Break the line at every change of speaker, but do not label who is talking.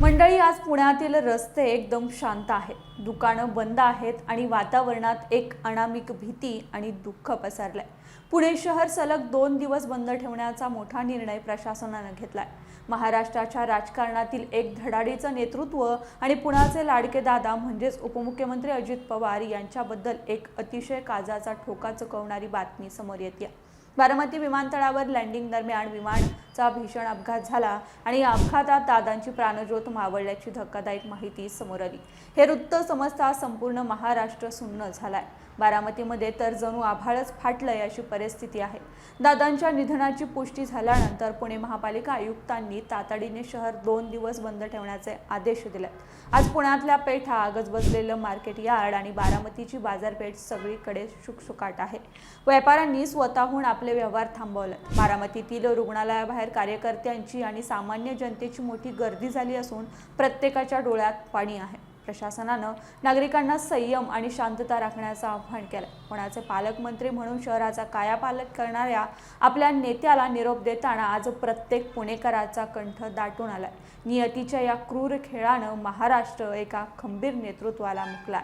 मंडळी, आज पुण्यातील रस्ते एकदम शांत आहेत. दुकानं बंद आहेत आणि वातावरणात एक अनामिक भीती आणि दुःख पसरलंय. पुणे शहर सलग 2 दिवस बंद ठेवण्याचा मोठा निर्णय प्रशासनाने घेतलाय. महाराष्ट्राच्या राजकारणातील एक धडाडीचं नेतृत्व आणि पुण्याचे लाडके दादा म्हणजेच उपमुख्यमंत्री अजित पवार यांच्याबद्दल एक अतिशय काळजाचा ठोका चुकवणारी बातमी समोर येते. बारामती विमानतळावर लँडिंग दरम्यान विमानाचा भीषण अपघात झाला आणि या अपघातात दादांची प्राणज्योत मावळल्याची धक्कादायक माहिती समोर आली. हे वृत्त समजता संपूर्ण महाराष्ट्र सुन्न झालाय. बारामतीमध्ये तर जणू आभाळच फाटलंय अशी परिस्थिती आहे. दादांच्या निधनाची पुष्टी झाल्यानंतर पुणे महापालिका आयुक्तांनी तातडीने शहर 2 दिवस बंद ठेवण्याचे आदेश दिले. आज पुण्यातल्या पेठा, गजबजलेलं मार्केट यार्ड आणि बारामतीची बाजारपेठ सगळीकडे शुकशुकाट आहे. व्यापाऱ्यांनी स्वतःहून आपले व्यवहार थांबवले. बारामतीतील रुग्णालयाबाहेर कार्यकर्त्यांची आणि सामान्य जनतेची मोठी गर्दी झाली असून प्रत्येकाच्या डोळ्यात पाणी आहे. प्रशासनानं नागरिकांना संयम आणि शांतता राखण्याचं आवाहन केलं. पुण्याचे पालकमंत्री म्हणून शहराचा कायापालट करणाऱ्या आपल्या नेत्याला निरोप देताना आज प्रत्येक पुणेकराचा कंठ दाटून आलाय. नियतीच्या या क्रूर खेळानं महाराष्ट्र एका खंबीर नेतृत्वाला मुकलाय.